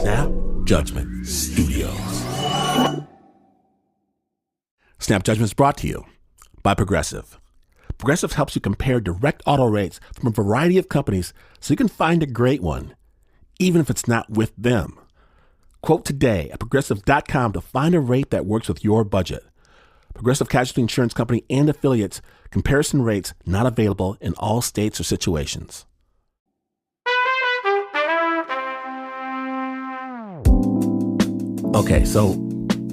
Snap Judgment Studios. Snap Judgment is brought to you by Progressive. Progressive helps you compare direct auto rates from a variety of companies so you can find a great one, even if it's not with them. Quote today at Progressive.com to find a rate that works with your budget. Progressive Casualty Insurance Company and affiliates. Comparison rates not available in all states or situations. Okay, so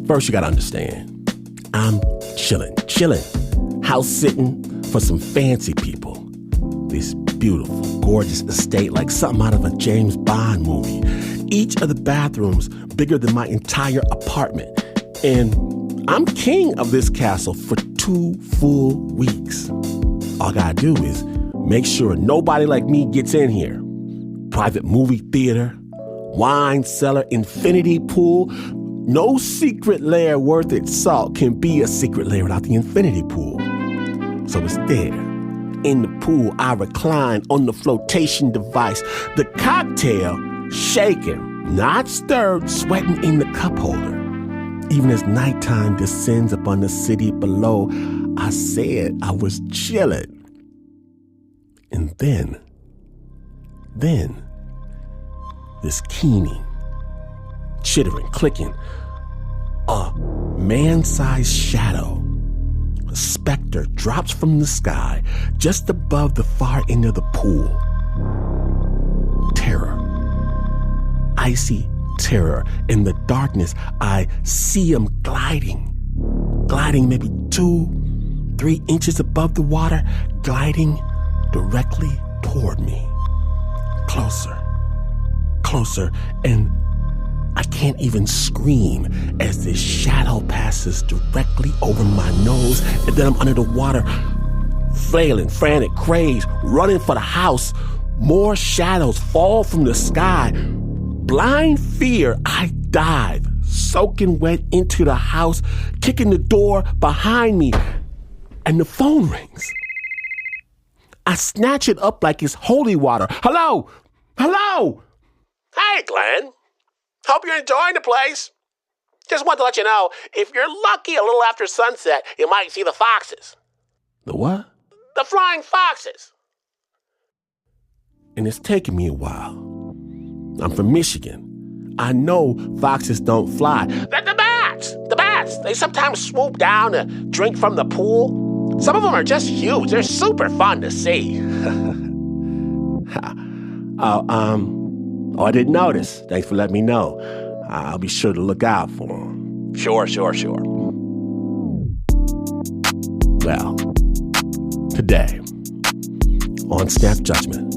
first you gotta understand, I'm chilling, house sitting for some fancy people. This beautiful, gorgeous estate like something out of a James Bond movie. Each of the bathrooms bigger than my entire apartment. And I'm king of this castle for 2 full weeks. All I gotta do is make sure nobody like me gets in here. Private movie theater, wine cellar, infinity pool. No secret lair worth its salt can be a secret lair without the infinity pool. So it's there. In the pool, I recline on the flotation device. The cocktail shaking, not stirred, sweating in the cup holder. Even as nighttime descends upon the city below, I said I was chilling. And then, this keening, chittering, clicking, a man-sized shadow, a specter drops from the sky just above the far end of the pool. Terror. Icy terror. In the darkness, I see him gliding maybe 2-3 inches above the water, gliding directly toward me. Closer, and I can't even scream as this shadow passes directly over my nose, and then I'm under the water, flailing, frantic, crazed, running for the house. More shadows fall from the sky. Blind fear, I dive, soaking wet into the house, kicking the door behind me, and the phone rings. I snatch it up like it's holy water. Hello? Hey, Glenn. Hope you're enjoying the place. Just wanted to let you know, if you're lucky a little after sunset, you might see the foxes. The what? The flying foxes. And it's taken me a while. I'm from Michigan. I know foxes don't fly. The bats. They sometimes swoop down to drink from the pool. Some of them are just huge. They're super fun to see. I didn't notice. Thanks for letting me know. I'll be sure to look out for them. Sure. Well, today, on Snap Judgment,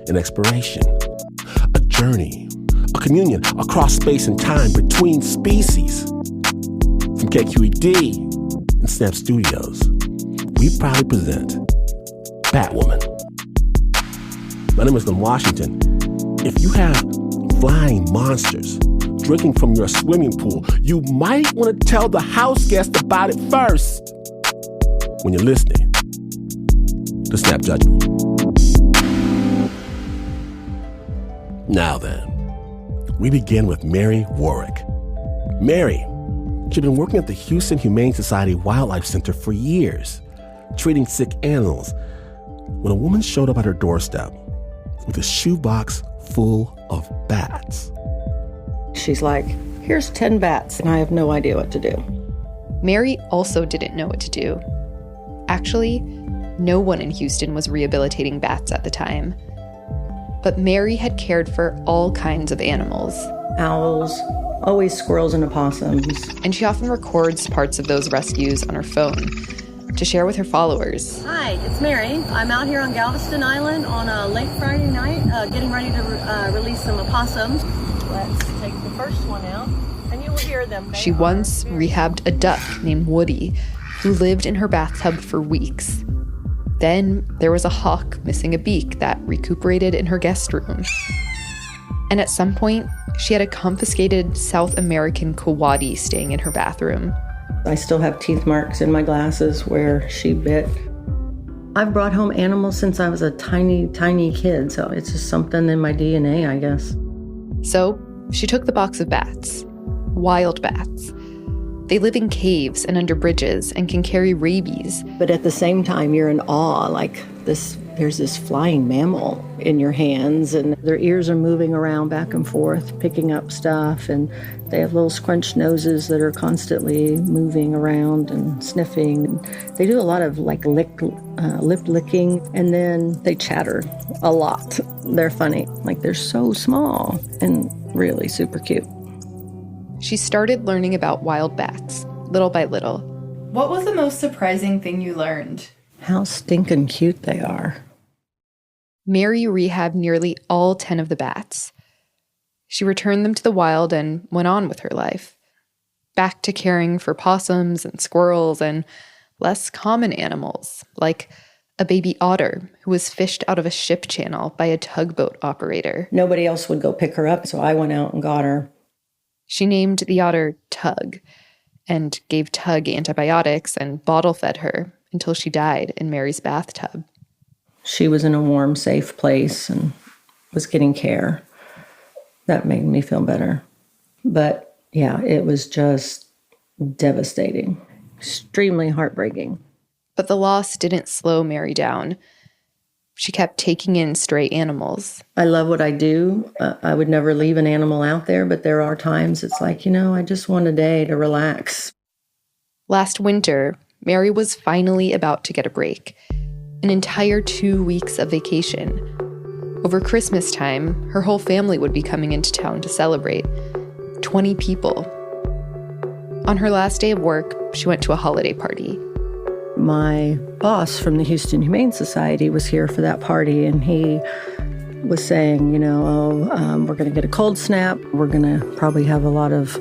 an exploration, a journey, a communion across space and time between species. From KQED and Snap Studios, we proudly present Batwoman. My name is Glenn Washington. If you have flying monsters drinking from your swimming pool, you might want to tell the house guest about it first when you're listening to Snap Judgment. Now then, we begin with Mary Warwick. Mary, she'd been working at the Houston Humane Society Wildlife Center for years, treating sick animals, when a woman showed up at her doorstep with a shoebox full of bats. She's like, here's 10 bats, and I have no idea what to do. Mary also didn't know what to do. Actually, no one in Houston was rehabilitating bats at the time. But Mary had cared for all kinds of animals. Owls, always squirrels and opossums. And she often records parts of those rescues on her phone to share with her followers. Hi, it's Mary. I'm out here on Galveston Island on a late Friday night, getting ready to release some opossums. Let's take the first one out, and you will hear them. She once rehabbed a duck named Woody, who lived in her bathtub for weeks. Then there was a hawk missing a beak that recuperated in her guest room. And at some point, she had a confiscated South American coati staying in her bathroom. I still have teeth marks in my glasses where she bit. I've brought home animals since I was a tiny kid, so it's just something in my DNA, I guess. So She took the box of bats, wild bats. They live in caves and under bridges and can carry rabies. But at the same time, you're in awe, like there's this flying mammal in your hands, and their ears are moving around back and forth, picking up stuff, and they have little scrunched noses that are constantly moving around and sniffing. They do a lot of lip licking, and then they chatter a lot. They're funny. Like, they're so small and really super cute. She started learning about wild bats, little by little. What was the most surprising thing you learned? How stinking cute they are. Mary rehabbed nearly all 10 of the bats. She returned them to the wild and went on with her life, back to caring for possums and squirrels and less common animals, like a baby otter who was fished out of a ship channel by a tugboat operator. Nobody else would go pick her up, so I went out and got her. She named the otter Tug and gave Tug antibiotics and bottle-fed her until she died in Mary's bathtub. She was in a warm, safe place and was getting care. That made me feel better. But yeah, it was just devastating, extremely heartbreaking. But the loss didn't slow Mary down. She kept taking in stray animals. I love what I do. I would never leave an animal out there, but there are times it's like, I just want a day to relax. Last winter, Mary was finally about to get a break. An entire 2 weeks of vacation. Over Christmas time, her whole family would be coming into town to celebrate. 20 people. On her last day of work, she went to a holiday party. My boss from the Houston Humane Society was here for that party, and he was saying, we're going to get a cold snap. We're going to probably have a lot of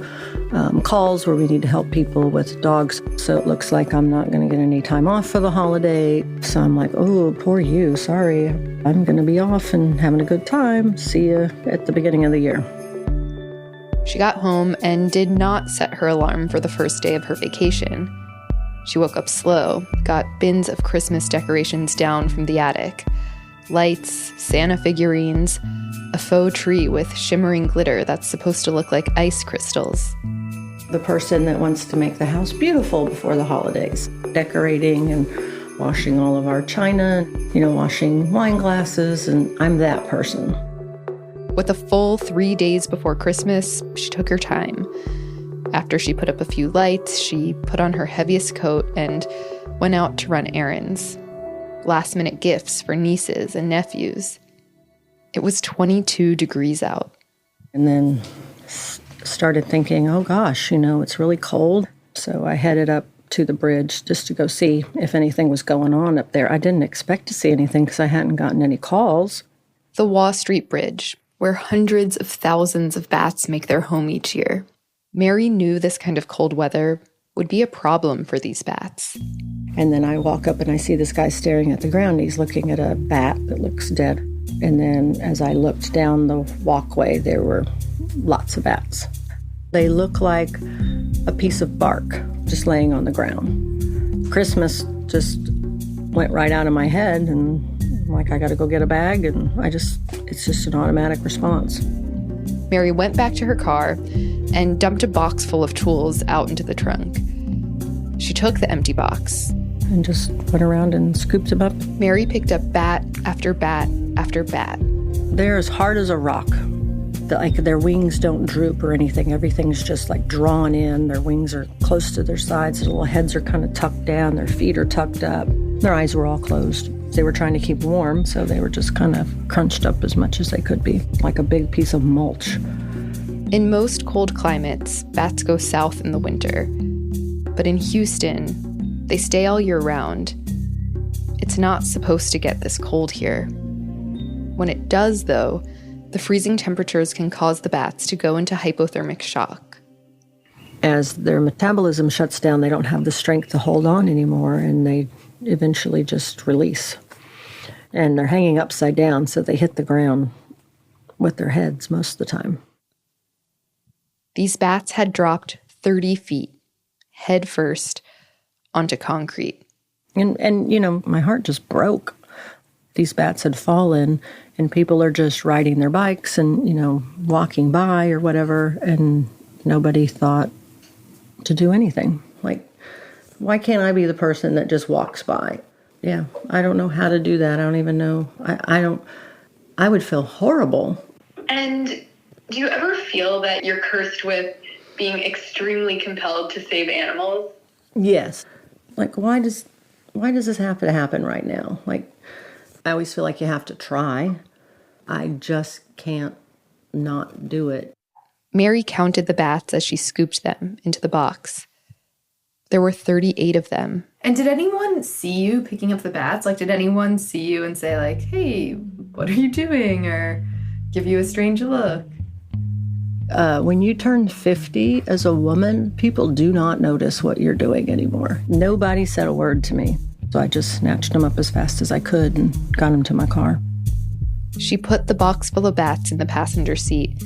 calls where we need to help people with dogs. So it looks like I'm not going to get any time off for the holiday. So I'm like, oh, poor you. Sorry. I'm going to be off and having a good time. See you at the beginning of the year. She got home and did not set her alarm for the first day of her vacation. She woke up slow, got bins of Christmas decorations down from the attic. Lights, Santa figurines, a faux tree with shimmering glitter that's supposed to look like ice crystals. The person that wants to make the house beautiful before the holidays, decorating and washing all of our china, washing wine glasses, and I'm that person. With a full 3 days before Christmas, she took her time. After she put up a few lights, she put on her heaviest coat and went out to run errands. Last-minute gifts for nieces and nephews. It was 22 degrees out. And then started thinking, oh gosh, it's really cold. So I headed up to the bridge just to go see if anything was going on up there. I didn't expect to see anything because I hadn't gotten any calls. The Wall Street Bridge, where hundreds of thousands of bats make their home each year. Mary knew this kind of cold weather would be a problem for these bats. And then I walk up and I see this guy staring at the ground. He's looking at a bat that looks dead. And then as I looked down the walkway, there were lots of bats. They look like a piece of bark just laying on the ground. Christmas just went right out of my head, and I got to go get a bag, and it's just an automatic response. Mary went back to her car and dumped a box full of tools out into the trunk. She took the empty box and just went around and scooped them up. Mary picked up bat after bat after bat. They're as hard as a rock. Their wings don't droop or anything. Everything's just drawn in. Their wings are close to their sides. Their little heads are kind of tucked down. Their feet are tucked up. Their eyes were all closed. They were trying to keep warm, so they were just kind of crunched up as much as they could be, like a big piece of mulch. In most cold climates, bats go south in the winter. But in Houston, they stay all year round. It's not supposed to get this cold here. When it does, though, the freezing temperatures can cause the bats to go into hypothermic shock. As their metabolism shuts down, they don't have the strength to hold on anymore, and they eventually just release. And they're hanging upside down, so they hit the ground with their heads most of the time. These bats had dropped 30 feet, head first, onto concrete. And my heart just broke. these bats had fallen, and people are just riding their bikes and, walking by or whatever, and nobody thought to do anything. Like, why can't I be the person that just walks by? Yeah, I don't know how to do that. I don't even know. I would feel horrible. And do you ever feel that you're cursed with being extremely compelled to save animals? Yes. Like, why does this have to happen right now? Like, I always feel like you have to try. I just can't not do it. Mary counted the bats as she scooped them into the box. There were 38 of them. And did anyone see you picking up the bats? Like, did anyone see you and say, like, hey, what are you doing? Or give you a strange look? When you turn 50 as a woman, people do not notice what you're doing anymore. Nobody said a word to me. So I just snatched them up as fast as I could and got them to my car. She put the box full of bats in the passenger seat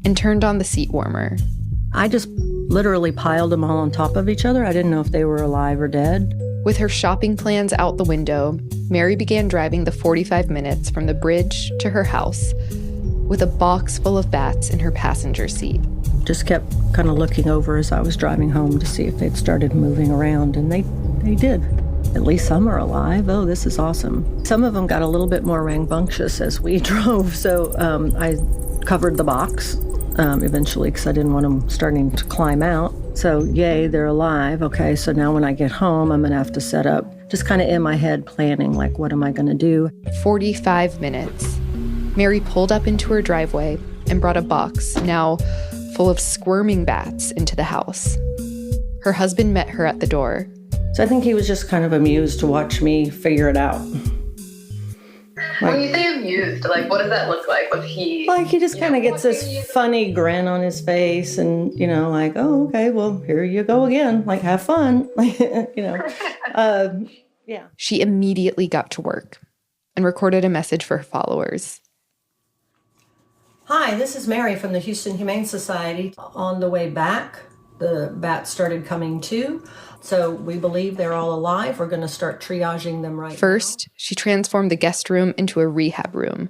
and turned on the seat warmer. I just literally piled them all on top of each other. I didn't know if they were alive or dead. With her shopping plans out the window, Mary began driving the 45 minutes from the bridge to her house with a box full of bats in her passenger seat. Just kept kind of looking over as I was driving home to see if they'd started moving around, and they did. At least some are alive. Oh, this is awesome. Some of them got a little bit more rambunctious as we drove, so I covered the box eventually because I didn't want them starting to climb out. So, yay, they're alive. Okay, so now when I get home, I'm going to have to set up, just kind of in my head planning, like, what am I going to do? 45 minutes. Mary pulled up into her driveway and brought a box, now full of squirming bats, into the house. Her husband met her at the door. So I think he was just kind of amused to watch me figure it out. When you say amused, like, what does that look like? Was he... Like, he just kind of gets this funny grin on his face and, like, oh, okay, well, here you go again. Like, have fun. Yeah. She immediately got to work and recorded a message for her followers. Hi, this is Mary from the Houston Humane Society. On the way back, the bats started coming too. So we believe they're all alive. We're going to start triaging them right now. First, she transformed the guest room into a rehab room.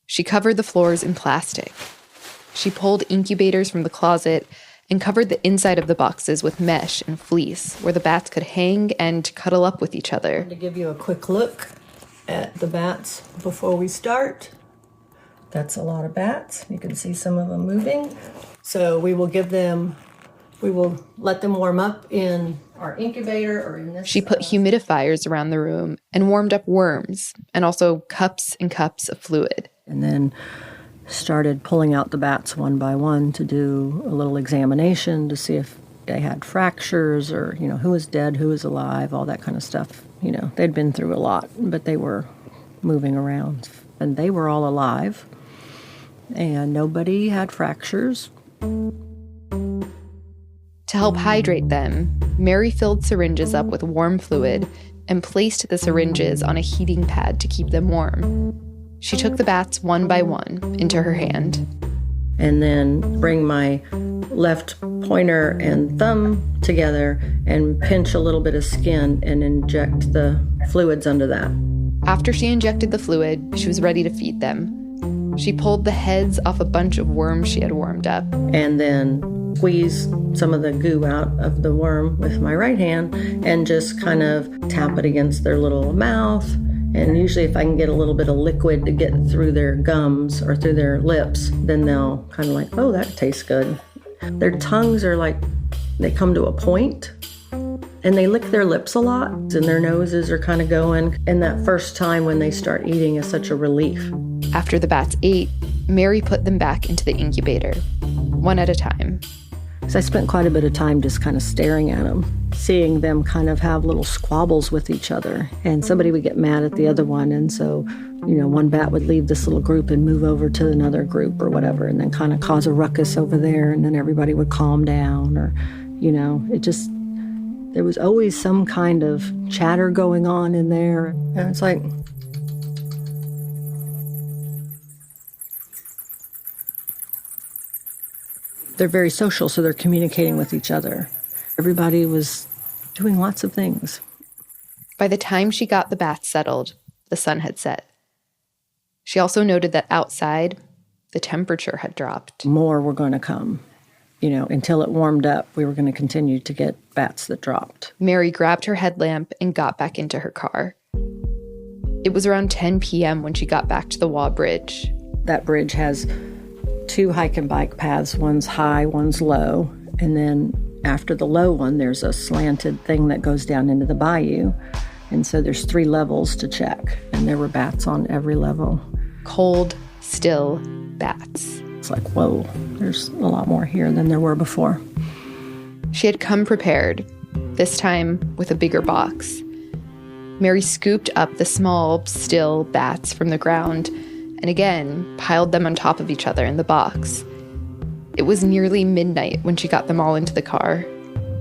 She covered the floors in plastic. She pulled incubators from the closet and covered the inside of the boxes with mesh and fleece where the bats could hang and cuddle up with each other. To give you a quick look at the bats before we start. That's a lot of bats. You can see some of them moving. So we will let them warm up in our incubator or in this. She put humidifiers around the room and warmed up worms and also cups and cups of fluid. And then started pulling out the bats one by one to do a little examination to see if they had fractures or, who was dead, who was alive, all that kind of stuff. They'd been through a lot, but they were moving around. And they were all alive. And nobody had fractures. To help hydrate them, Mary filled syringes up with warm fluid and placed the syringes on a heating pad to keep them warm. She took the bats one by one into her hand. And then bring my left pointer and thumb together and pinch a little bit of skin and inject the fluids under that. After she injected the fluid, she was ready to feed them. She pulled the heads off a bunch of worms she had warmed up. And then squeeze some of the goo out of the worm with my right hand and just kind of tap it against their little mouth. And usually if I can get a little bit of liquid to get through their gums or through their lips, then they'll kind of like, oh, that tastes good. Their tongues are like, they come to a point and they lick their lips a lot and their noses are kind of going. And that first time when they start eating is such a relief. After the bats ate, Mary put them back into the incubator, one at a time. So I spent quite a bit of time just kind of staring at them, seeing them kind of have little squabbles with each other. And somebody would get mad at the other one. And so, one bat would leave this little group and move over to another group or whatever, and then kind of cause a ruckus over there. And then everybody would calm down or, there was always some kind of chatter going on in there. And it's like, they're very social, so they're communicating with each other. Everybody was doing lots of things. By the time she got the bats settled, the sun had set. She also noted that outside, the temperature had dropped. More were going to come. Until it warmed up, we were going to continue to get bats that dropped. Mary grabbed her headlamp and got back into her car. It was around 10 p.m. when she got back to the Waugh Bridge. That bridge has 2 hike and bike paths. One's high, one's low. And then after the low one, there's a slanted thing that goes down into the bayou. And so there's 3 levels to check. And there were bats on every level. Cold, still bats. It's like, whoa, there's a lot more here than there were before. She had come prepared, this time with a bigger box. Mary scooped up the small, still bats from the ground and again piled them on top of each other in the box. It was nearly midnight when she got them all into the car.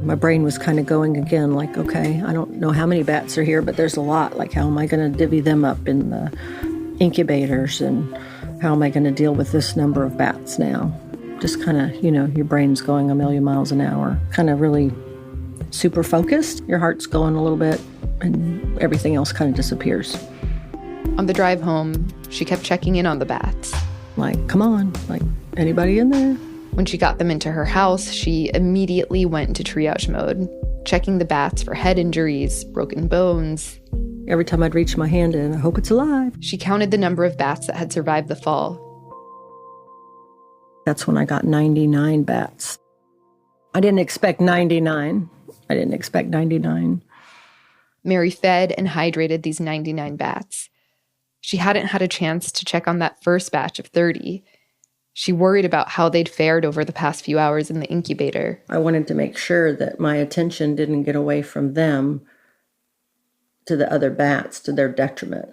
My brain was kind of going again, like, okay, I don't know how many bats are here, but there's a lot. Like, how am I going to divvy them up in the incubators, and how am I going to deal with this number of bats now? Just kind of, your brain's going a million miles an hour, kind of really super focused. Your heart's going a little bit, and everything else kind of disappears. On the drive home, she kept checking in on the bats. Like, come on, like, anybody in there? When she got them into her house, she immediately went into triage mode, checking the bats for head injuries, broken bones. Every time I'd reach my hand in, I hope it's alive. She counted the number of bats that had survived the fall. That's when I got 99 bats. I didn't expect 99. Mary fed and hydrated these 99 bats. She hadn't had a chance to check on that first batch of 30. She worried about how they'd fared over the past few hours in the incubator. I wanted to make sure that my attention didn't get away from them to the other bats, to their detriment.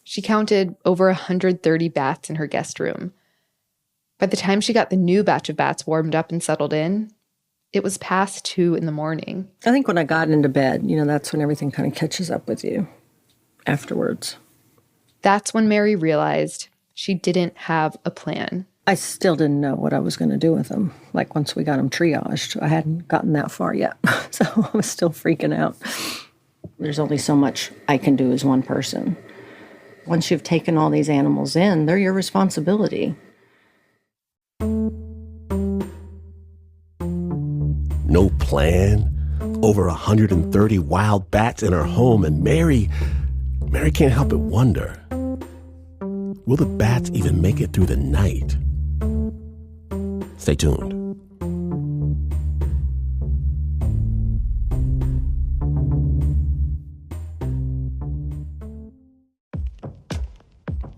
She counted over 130 bats in her guest room. By the time she got the new batch of bats warmed up and settled in, it was past 2 a.m. I think when I got into bed, that's when everything kind of catches up with you afterwards. That's when Mary realized she didn't have a plan. I still didn't know what I was going to do with them. Like, once we got them triaged, I hadn't gotten that far yet. So I was still freaking out. There's only so much I can do as one person. Once you've taken all these animals in, they're your responsibility. No plan, over 130 wild bats in her home, and Mary can't help but wonder, will the bats even make it through the night? Stay tuned.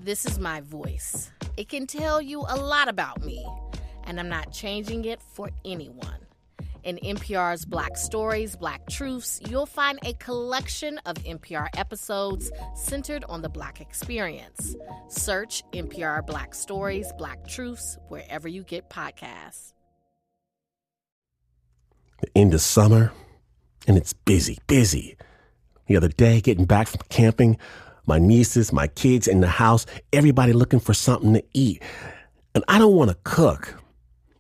This is my voice. It can tell you a lot about me, and I'm not changing it for anyone. In NPR's Black Stories, Black Truths, you'll find a collection of NPR episodes centered on the Black experience. Search NPR Black Stories, Black Truths wherever you get podcasts. The end of summer, and it's busy. The other day, getting back from camping, my nieces, my kids in the house, everybody looking for something to eat. And I don't want to cook,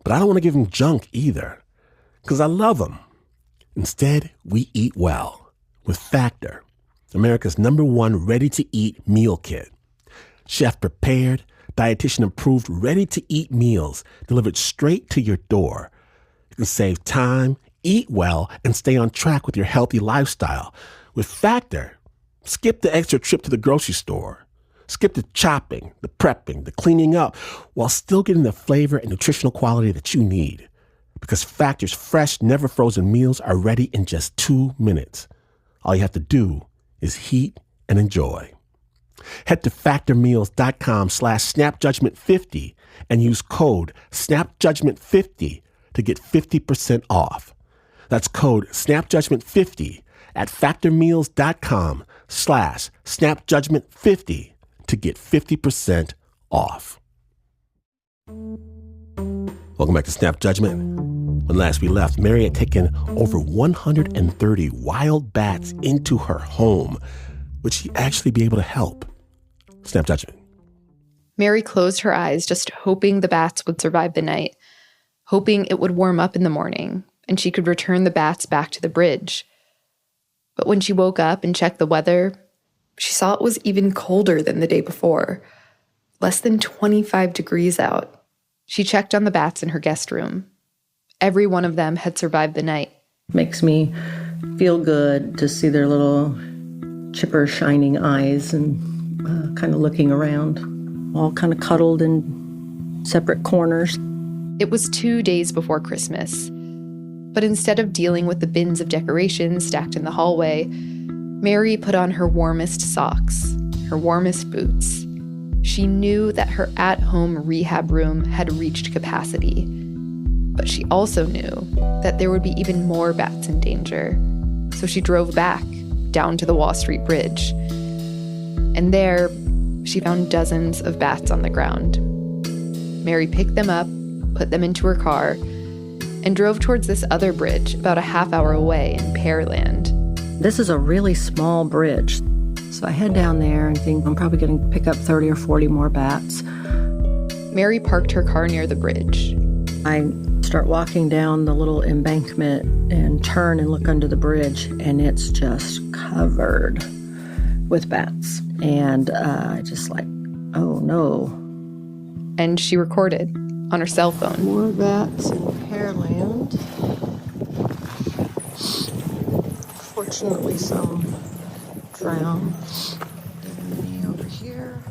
but I don't want to give them junk either, because I love them. Instead, we eat well with Factor, America's #1 ready-to-eat meal kit. Chef-prepared, dietitian-approved, ready-to-eat meals delivered straight to your door. You can save time, eat well, and stay on track with your healthy lifestyle. With Factor, skip the extra trip to the grocery store. Skip the chopping, the prepping, the cleaning up, while still getting the flavor and nutritional quality that you need. Because Factor's fresh, never frozen meals are ready in just 2 minutes. All you have to do is heat and enjoy. Head to factormeals.com/snapjudgment50 and use code snapjudgment50 to get 50% off. That's code snapjudgment50 at factormeals.com/snapjudgment50 to get 50% off. Welcome back to Snap Judgment. When last we left, Mary had taken over 130 wild bats into her home. Would she actually be able to help? Snap Judgment. Mary closed her eyes, just hoping the bats would survive the night, hoping it would warm up in the morning, and she could return the bats back to the bridge. But when she woke up and checked the weather, She saw it was even colder than the day before, less than 25 degrees out. She checked on the bats in her guest room. Every one of them had survived the night. Makes me feel good to see their little chipper shining eyes and kind of looking around, all kind of cuddled in separate corners. It was 2 days before Christmas. But instead of dealing with the bins of decorations stacked in the hallway, Mary put on her warmest socks, her warmest boots. She knew that her at-home rehab room had reached capacity. But she also knew that there would be even more bats in danger. So she drove back, down to the Wall Street Bridge. And there, she found dozens of bats on the ground. Mary picked them up, put them into her car, and drove towards this other bridge about a half hour away in Pearland. This is a really small bridge. So I head down there and think I'm probably going to pick up 30 or 40 more bats. Mary parked her car near the bridge. I start walking down the little embankment and turn and look under the bridge, and it's just covered with bats. And I just like, oh no. And she recorded on her cell phone. More bats in Pearland. Fortunately, some drowned. Many over here.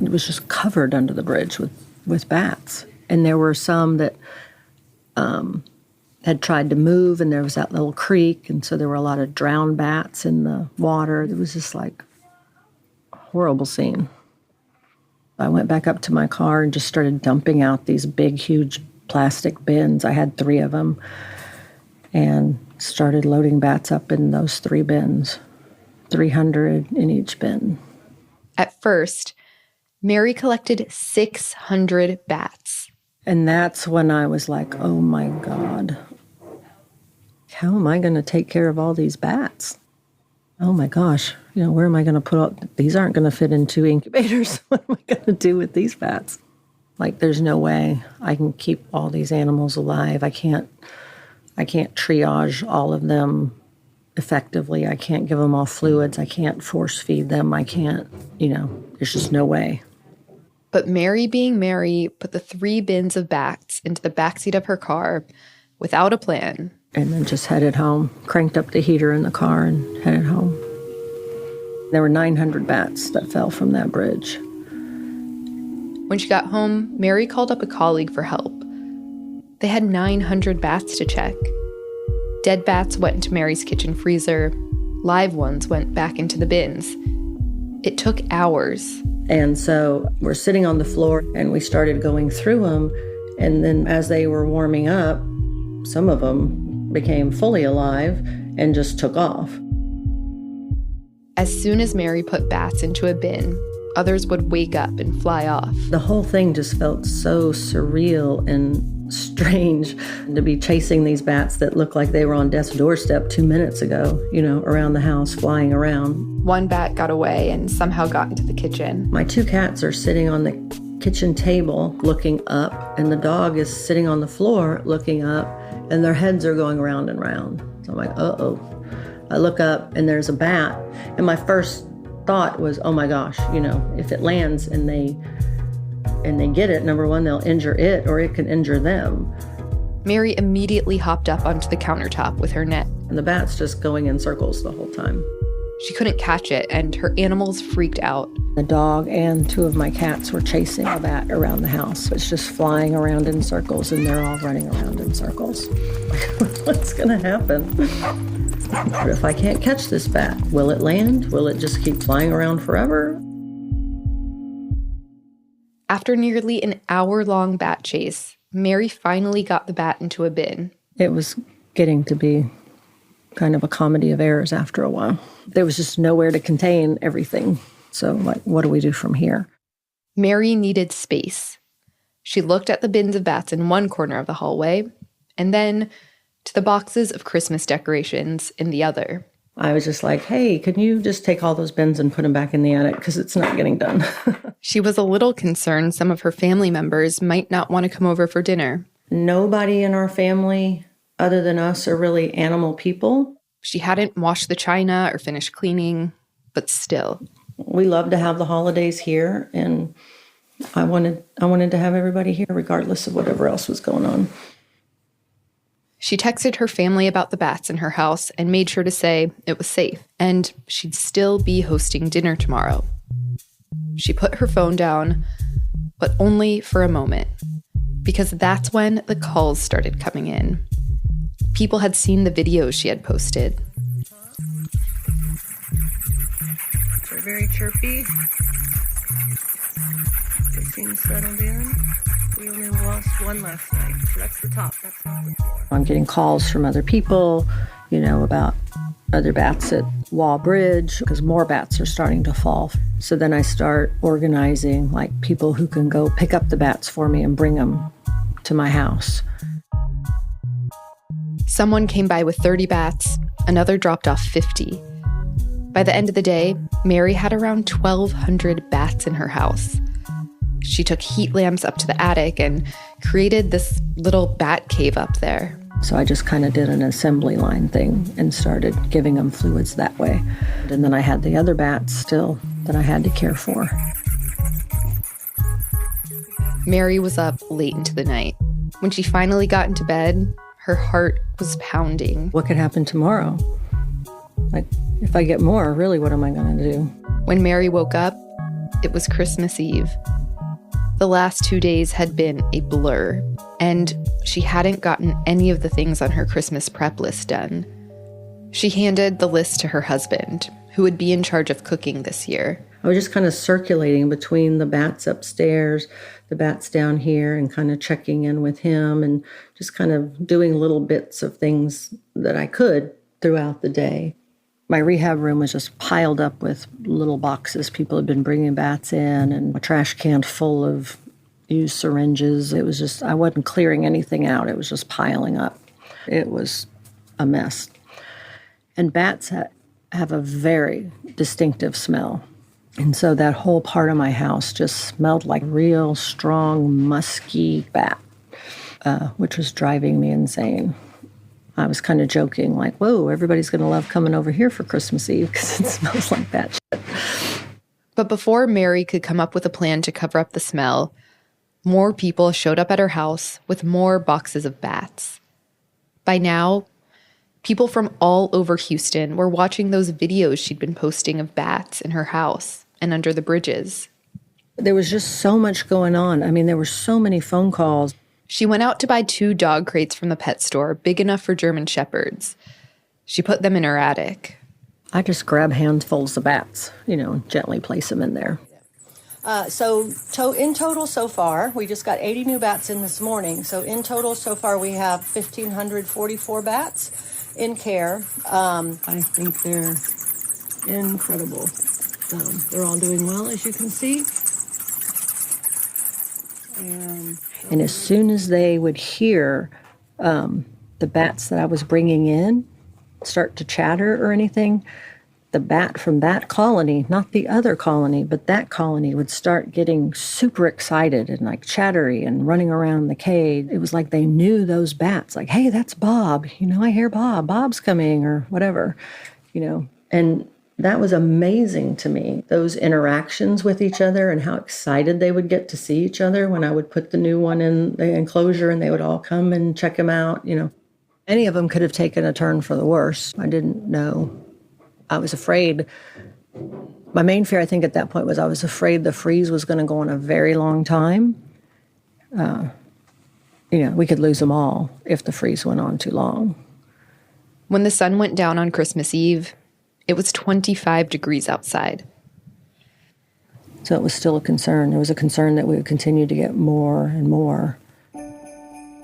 It was just covered under the bridge with bats. And there were some that had tried to move, and there was that little creek, and so there were a lot of drowned bats in the water. It was just like a horrible scene. I went back up to my car and just started dumping out these big, huge plastic bins. I had 3 of them, and started loading bats up in those 3 bins, 300 in each bin. At first, Mary collected 600 bats. And that's when I was like, oh my God, how am I going to take care of all these bats? Oh my gosh, where am I going to put all, these aren't going to fit in 2 incubators. What am I going to do with these bats? Like, there's no way I can keep all these animals alive. I can't triage all of them effectively. I can't give them all fluids. I can't force feed them. I can't, there's just no way. But Mary, being Mary, put the 3 bins of bats into the backseat of her car without a plan. And then just headed home, cranked up the heater in the car and headed home. There were 900 bats that fell from that bridge. When she got home, Mary called up a colleague for help. They had 900 bats to check. Dead bats went into Mary's kitchen freezer. Live ones went back into the bins. It took hours. And so we're sitting on the floor, and we started going through them. And then as they were warming up, some of them became fully alive and just took off. As soon as Mary put bats into a bin, others would wake up and fly off. The whole thing just felt so surreal and strange to be chasing these bats that looked like they were on death's doorstep 2 minutes ago, around the house, flying around. One bat got away and somehow got into the kitchen. My 2 cats are sitting on the kitchen table looking up, and the dog is sitting on the floor looking up, and their heads are going round and round. So I'm like, uh-oh. I look up, and there's a bat, and my first thought was, oh my gosh, if it lands and they get it, number one, they'll injure it, or it can injure them. Mary immediately hopped up onto the countertop with her net. And the bat's just going in circles the whole time. She couldn't catch it, and her animals freaked out. The dog and 2 of my cats were chasing a bat around the house. It's just flying around in circles, and they're all running around in circles. What's going to happen? But if I can't catch this bat, will it land? Will it just keep flying around forever? After nearly an hour-long bat chase, Mary finally got the bat into a bin. It was getting to be kind of a comedy of errors after a while. There was just nowhere to contain everything. So, what do we do from here? Mary needed space. She looked at the bins of bats in one corner of the hallway, and then to the boxes of Christmas decorations in the other. I was just like, hey, can you just take all those bins and put them back in the attic, because it's not getting done. She was a little concerned some of her family members might not want to come over for dinner. Nobody in our family, other than us, are really animal people. She hadn't washed the china or finished cleaning. but still. We love to have the holidays here, and I wanted to have everybody here regardless of whatever else was going on. She texted her family about the bats in her house and made sure to say it was safe, and she'd still be hosting dinner tomorrow. She put her phone down, but only for a moment, because that's when the calls started coming in. People had seen the videos she had posted. They're very chirpy. They seem settled in. We only lost one last night, so that's the top. That's not the floor. I'm getting calls from other people, about other bats at Wall Bridge, because more bats are starting to fall. So then I start organizing, people who can go pick up the bats for me and bring them to my house. Someone came by with 30 bats, another dropped off 50. By the end of the day, Mary had around 1,200 bats in her house. She took heat lamps up to the attic and created this little bat cave up there. So I just kind of did an assembly line thing and started giving them fluids that way. And then I had the other bats still that I had to care for. Mary was up late into the night. When she finally got into bed, her heart was pounding. What could happen tomorrow? If I get more, really, what am I going to do? When Mary woke up, it was Christmas Eve. The last 2 days had been a blur, and she hadn't gotten any of the things on her Christmas prep list done. She handed the list to her husband, who would be in charge of cooking this year. I was just kind of circulating between the bats upstairs, the bats down here, and kind of checking in with him and just kind of doing little bits of things that I could throughout the day. My rehab room was just piled up with little boxes. People had been bringing bats in, and a trash can full of used syringes. It was just, I wasn't clearing anything out. It was just piling up. It was a mess. And bats have a very distinctive smell. And so that whole part of my house just smelled like real strong, musky bat, which was driving me insane. I was kind of joking, whoa, everybody's going to love coming over here for Christmas Eve because it smells like that shit. But before Mary could come up with a plan to cover up the smell, more people showed up at her house with more boxes of bats. By now, people from all over Houston were watching those videos she'd been posting of bats in her house and under the bridges. There was just so much going on. There were so many phone calls. She went out to buy 2 dog crates from the pet store, big enough for German Shepherds. She put them in her attic. I just grab handfuls of bats, gently place them in there. So in total so far, we just got 80 new bats in this morning. So in total so far, we have 1,544 bats in care. I think they're incredible. They're all doing well, as you can see. And as soon as they would hear the bats that I was bringing in start to chatter or anything, the bat from that colony, not the other colony, but that colony would start getting super excited and chattery and running around the cage. It was like they knew those bats, hey, that's Bob. I hear Bob. Bob's coming or whatever, And that was amazing to me, those interactions with each other and how excited they would get to see each other when I would put the new one in the enclosure and they would all come and check him out, Any of them could have taken a turn for the worse. I didn't know. I was afraid. My main fear, I think, at that point was I was afraid the freeze was going to go on a very long time. We could lose them all if the freeze went on too long. When the sun went down on Christmas Eve, it was 25 degrees outside. So it was still a concern. It was a concern that we would continue to get more and more.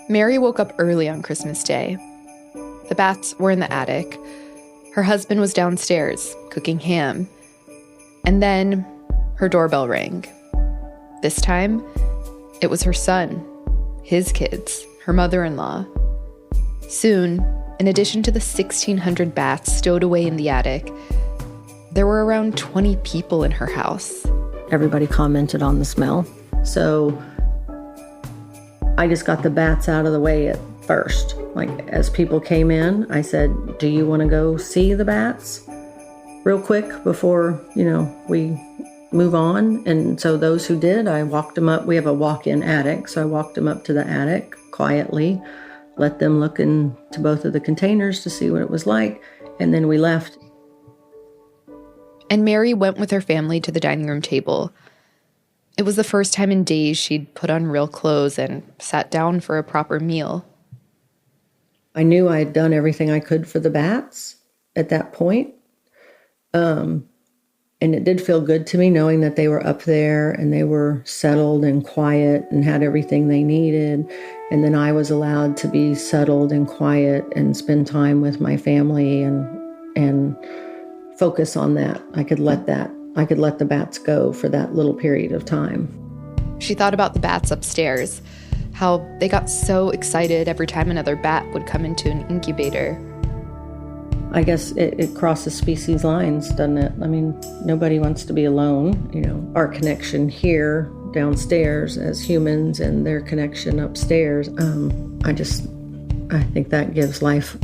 Mary woke up early on Christmas Day. The bats were in the attic. Her husband was downstairs, cooking ham. And then her doorbell rang. This time, it was her son, his kids, her mother-in-law. Soon, in addition to the 1,600 bats stowed away in the attic, there were around 20 people in her house. Everybody commented on the smell. So I just got the bats out of the way at first. As people came in, I said, do you want to go see the bats? real quick before, we move on. And so those who did, I walked them up. We have a walk-in attic, so I walked them up to the attic quietly, let them look into both of the containers to see what it was like, and then we left. And Mary went with her family to the dining room table. It was the first time in days she'd put on real clothes and sat down for a proper meal. I knew I had done everything I could for the bats at that point. And it did feel good to me knowing that they were up there and they were settled and quiet and had everything they needed. And then I was allowed to be settled and quiet and spend time with my family and focus on that. I could let the bats go for that little period of time. She thought about the bats upstairs, how they got so excited every time another bat would come into an incubator. I guess it crosses species lines, doesn't it? I mean, nobody wants to be alone. Our connection here downstairs as humans and their connection upstairs, I think that gives life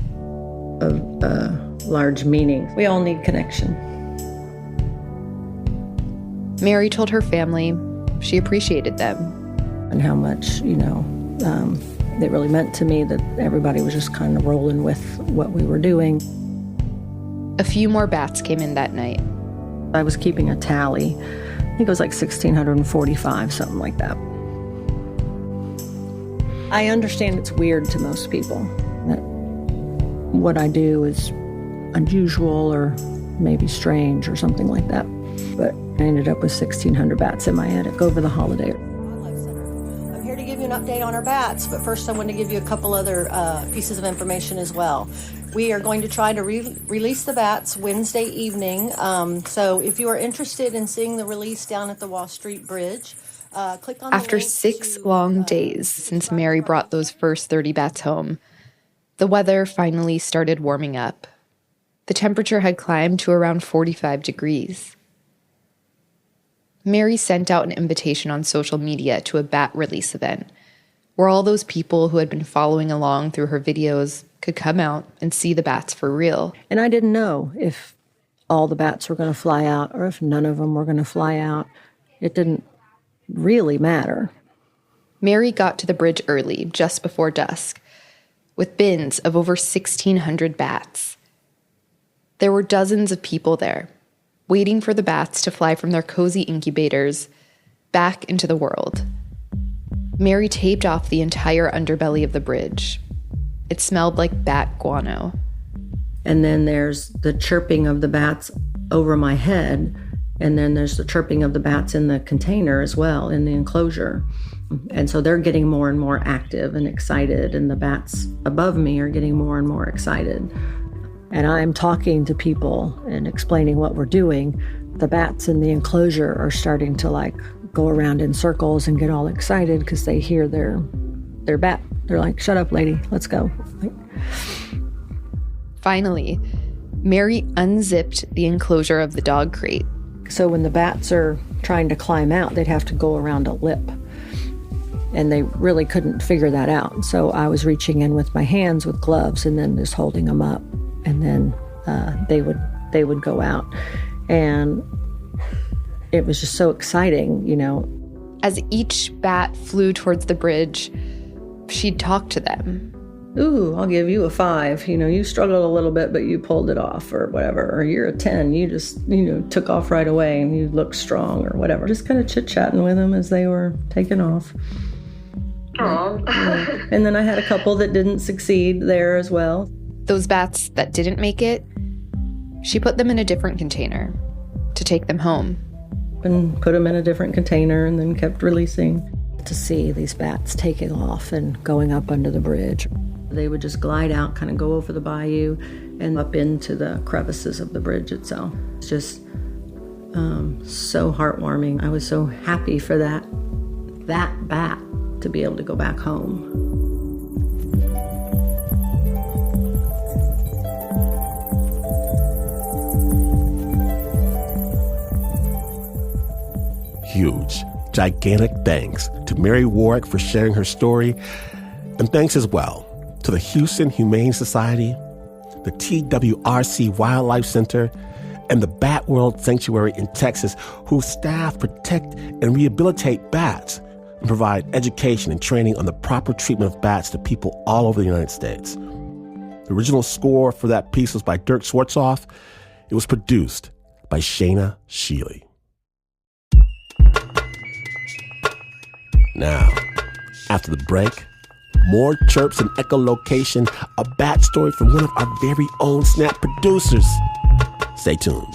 a large meaning. We all need connection. Mary told her family she appreciated them. And how much, it really meant to me that everybody was just kind of rolling with what we were doing. A few more bats came in that night. I was keeping a tally. I think it was like 1,645, something like that. I understand it's weird to most people that what I do is unusual or maybe strange or something like that. But I ended up with 1,600 bats in my attic over the holiday. I'm here to give you an update on our bats, but first I want to give you a couple other pieces of information as well. We are going to try to release the bats Wednesday evening. So if you are interested in seeing the release down at the Wall Street Bridge, click on After 6 long days since Mary brought those first 30 bats home, the weather finally started warming up. The temperature had climbed to around 45 degrees. Mary sent out an invitation on social media to a bat release event, where all those people who had been following along through her videos could come out and see the bats for real. And I didn't know if all the bats were going to fly out or if none of them were going to fly out. It didn't really matter. Mary got to the bridge early, just before dusk, with bins of over 1,600 bats. There were dozens of people there, waiting for the bats to fly from their cozy incubators back into the world. Mary taped off the entire underbelly of the bridge. It smelled like bat guano. And then there's the chirping of the bats over my head, and then there's the chirping of the bats in the container as well, in the enclosure. And so they're getting more and more active and excited, and the bats above me are getting more and more excited. And I'm talking to people and explaining what we're doing. The bats in the enclosure are starting to go around in circles and get all excited because they hear their bat. They're like, "Shut up, lady, let's go." Finally, Mary unzipped the enclosure of the dog crate. So when the bats are trying to climb out, they'd have to go around a lip. And they really couldn't figure that out. So I was reaching in with my hands with gloves and then just holding them up. And then they would go out. And it was just so exciting, As each bat flew towards the bridge, she'd talk to them. "Ooh, I'll give you a 5. You struggled a little bit, but you pulled it off," or whatever. Or "You're a 10. You just, took off right away and you look strong," or whatever. Just kind of chit-chatting with them as they were taking off. Aww. And then I had a couple that didn't succeed there as well. Those bats that didn't make it, she put them in a different container to take them home. And put them in a different container and then kept releasing. To see these bats taking off and going up under the bridge. They would just glide out, kind of go over the bayou and up into the crevices of the bridge itself. It's just so heartwarming. I was so happy for that bat to be able to go back home. Huge, gigantic thanks to Mary Warwick for sharing her story, and thanks as well to the Houston Humane Society, the TWRC Wildlife Center, and the Batworld Sanctuary in Texas, whose staff protect and rehabilitate bats and provide education and training on the proper treatment of bats to people all over the United States. The original score for that piece was by Dirk Schwartzoff. It was produced by Shayna Shealy. Now, after the break, more chirps and echolocation, a bat story from one of our very own Snap producers. Stay tuned.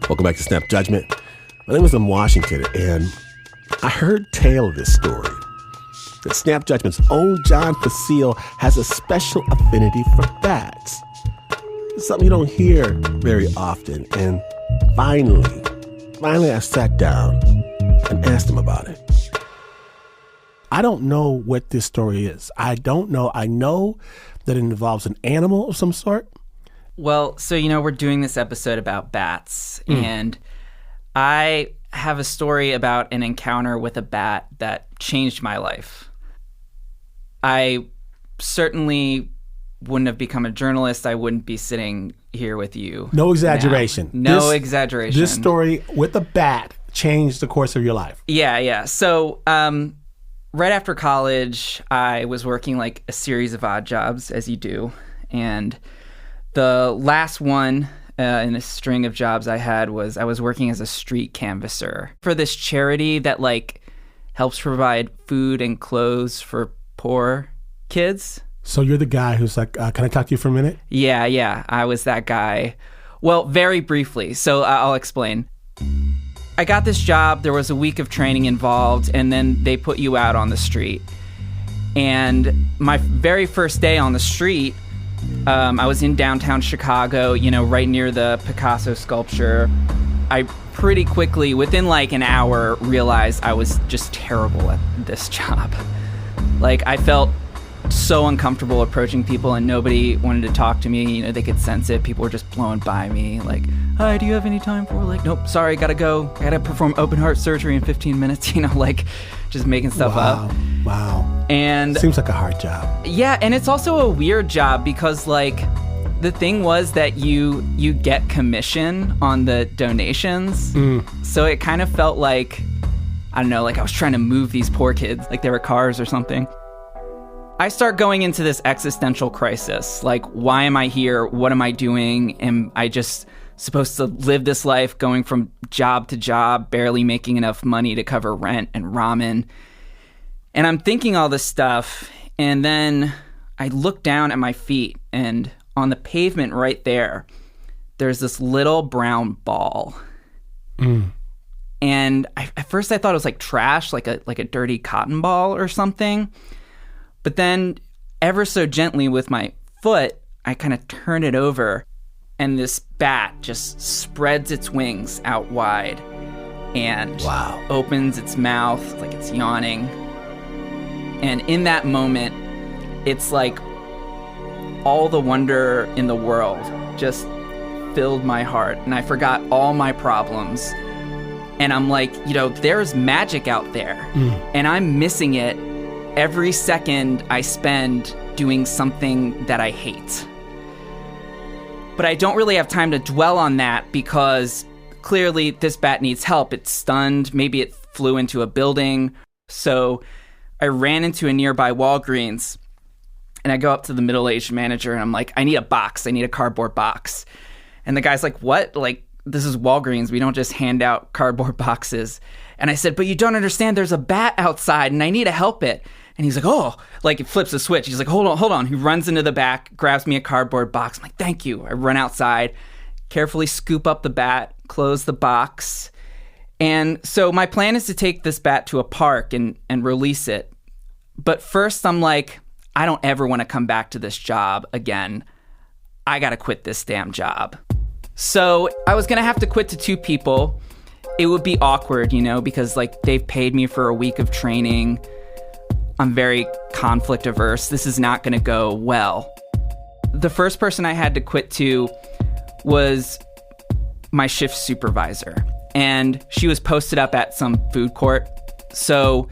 Welcome back to Snap Judgment. My name is in Washington, and I heard tale of this story. That Snap Judgment's own John Facile has a special affinity for bats. It's something you don't hear very often. And finally I sat down and asked him about it. I don't know what this story is. I don't know. I know that it involves an animal of some sort. Well, so, we're doing this episode about bats, and I have a story about an encounter with a bat that changed my life. I certainly wouldn't have become a journalist. I wouldn't be sitting here with you. No exaggeration. No exaggeration. This story with a bat changed the course of your life. Yeah. So, right after college, I was working like a series of odd jobs, as you do. And the last one in a string of jobs I had was I was working as a street canvasser for this charity that like helps provide food and clothes for poor kids. So you're the guy who's like, can I talk to you for a minute? Yeah. I was that guy. Well, very briefly. So I'll explain. I got this job. There was a week of training involved, and then they put you out on the street. And my very first day on the street, I was in downtown Chicago, right near the Picasso sculpture. I pretty quickly, within like an hour, realized I was just terrible at this job. Like, I felt so uncomfortable approaching people, and nobody wanted to talk to me. They could sense it. People were just blowing by me. Like, hi, do you have any time for? Like, nope, sorry, gotta go. I gotta perform open heart surgery in 15 minutes. Just making stuff up. Wow. And seems like a hard job. Yeah, and it's also a weird job because like the thing was that you get commission on the donations. So it kind of felt like, I don't know, like I was trying to move these poor kids like they were cars or something. I start going into this existential crisis. Like, why am I here? What am I doing? Am I just supposed to live this life going from job to job, barely making enough money to cover rent and ramen? And I'm thinking all this stuff, and then I look down at my feet, and on the pavement right there's this little brown ball. And at first I thought it was like trash, like a dirty cotton ball or something. But then ever so gently with my foot, I kind of turn it over, and this bat just spreads its wings out wide and opens its mouth like it's yawning. And in that moment, it's like all the wonder in the world just filled my heart, and I forgot all my problems. And I'm like, there's magic out there, and I'm missing it every second I spend doing something that I hate. But I don't really have time to dwell on that because clearly this bat needs help. It's stunned. Maybe it flew into a building. So I ran into a nearby Walgreens, and I go up to the middle-aged manager, and I'm like, I need a box. I need a cardboard box. And the guy's like, what? Like, this is Walgreens. We don't just hand out cardboard boxes. And I said, but you don't understand. There's a bat outside, and I need to help it. And he's like, oh, like it flips a switch. He's like, hold on. He runs into the back, grabs me a cardboard box. I'm like, thank you. I run outside, carefully scoop up the bat, close the box. And so my plan is to take this bat to a park and release it. But first I'm like, I don't ever want to come back to this job again. I got to quit this damn job. So I was going to have to quit to two people. It would be awkward, because like they've paid me for a week of training. I'm very conflict averse. This is not going to go well. The first person I had to quit to was my shift supervisor, and she was posted up at some food court. So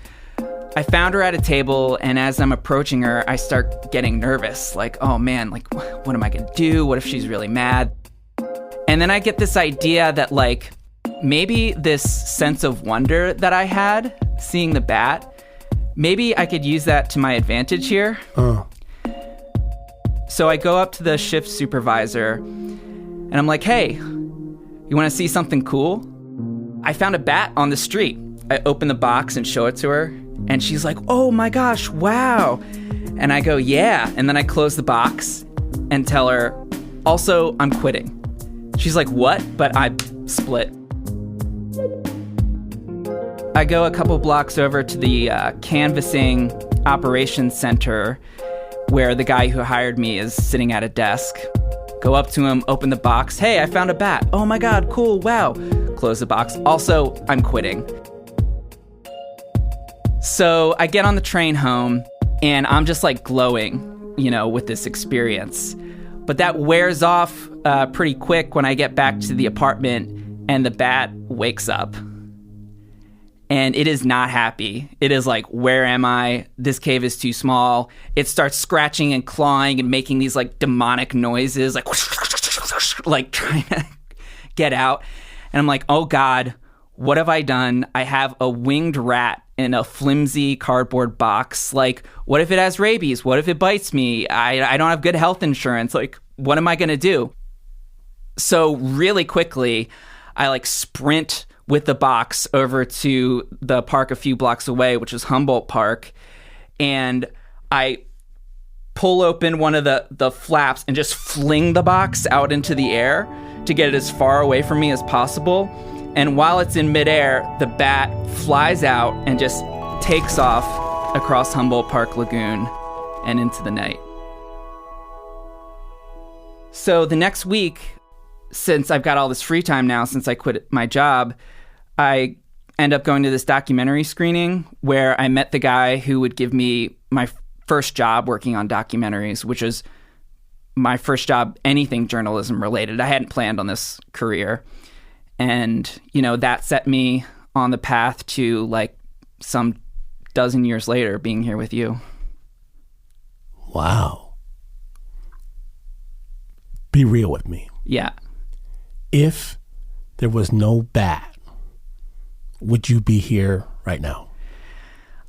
I found her at a table, and as I'm approaching her, I start getting nervous. Like, oh man, like, what am I gonna do? What if she's really mad? And then I get this idea that, like, maybe this sense of wonder that I had seeing the bat, maybe I could use that to my advantage here. So I go up to the shift supervisor, and I'm like, hey, you wanna see something cool? I found a bat on the street. I open the box and show it to her. And she's like, oh my gosh, wow. And I go, yeah. And then I close the box and tell her, also, I'm quitting. She's like, what? But I split. I go a couple blocks over to the canvassing operations center where the guy who hired me is sitting at a desk. Go up to him, open the box. Hey, I found a bat. Oh my God, cool, wow. Close the box. Also, I'm quitting. So I get on the train home, and I'm just like glowing, you know, with this experience. But that wears off pretty quick when I get back to the apartment and the bat wakes up. And it is not happy. It is like, where am I? This cave is too small. It starts scratching and clawing and making these like demonic noises, like trying to get out. And I'm like, oh God, what have I done? I have a winged rat in a flimsy cardboard box. Like, what if it has rabies? What if it bites me? I don't have good health insurance. Like, what am I going to do? So really quickly, I like sprint with the box over to the park a few blocks away, which is Humboldt Park. And I pull open one of the flaps and just fling the box out into the air to get it as far away from me as possible. And while it's in midair, the bat flies out and just takes off across Humboldt Park Lagoon and into the night. So the next week, since I've got all this free time now, since I quit my job, I end up going to this documentary screening where I met the guy who would give me my first job working on documentaries, which is my first job, anything journalism related. I hadn't planned on this career. And, you know, that set me on the path to, like, some dozen years later being here with you. Wow. Be real with me. Yeah. If there was no bat, would you be here right now?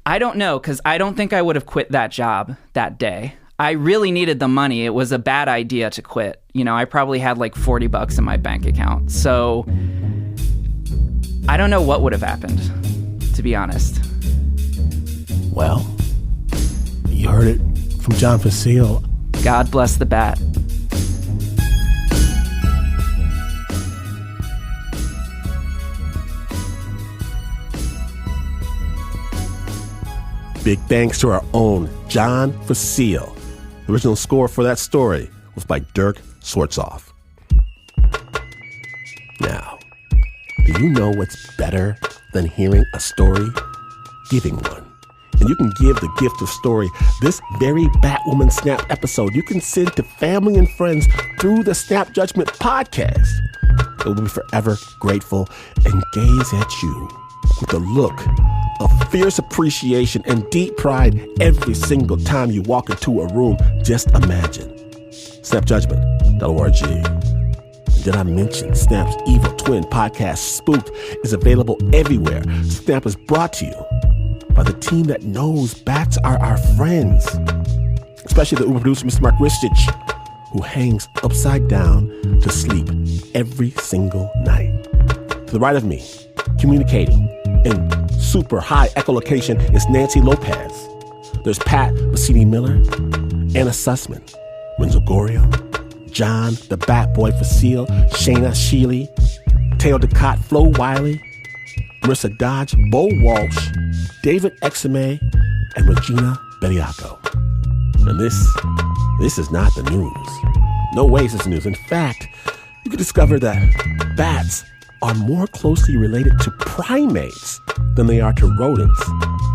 I don't know, because I don't think I would have quit that job that day. I really needed the money. It was a bad idea to quit. You know, I probably had like $40 in my bank account. So I don't know what would have happened, to be honest. Well, you heard it from John Facile. God bless the bat. Big thanks to our own John Facile. The original score for that story was by Dirk Swartzoff. Now, do you know what's better than hearing a story? Giving one. And you can give the gift of story this very Batwoman Snap episode. You can send to family and friends through the Snap Judgment podcast. They will be forever grateful and gaze at you with a look of fierce appreciation and deep pride every single time you walk into a room. Just imagine. SnapJudgment.org. Did I mention Snap's evil twin podcast, Spooked, is available everywhere. Snap is brought to you by the team that knows bats are our friends, especially the Uber producer, Mr. Mark Ristich, who hangs upside down to sleep every single night. To the right of me, communicating in super high echolocation is Nancy Lopez. There's Pat Bassini-Miller, Anna Sussman, Renzo Gorio, John the Bat Boy Facile, Shayna Sheely, Teo Ducat, Flo Wiley, Marissa Dodge, Bo Walsh, David Exame, and Regina Bediaco. And this is not the news. No ways it's news. In fact, you can discover that bats are more closely related to primates than they are to rodents.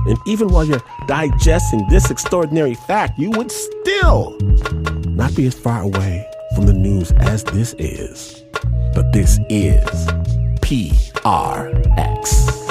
And even while you're digesting this extraordinary fact, you would still not be as far away from the news as this is. But this is PRX.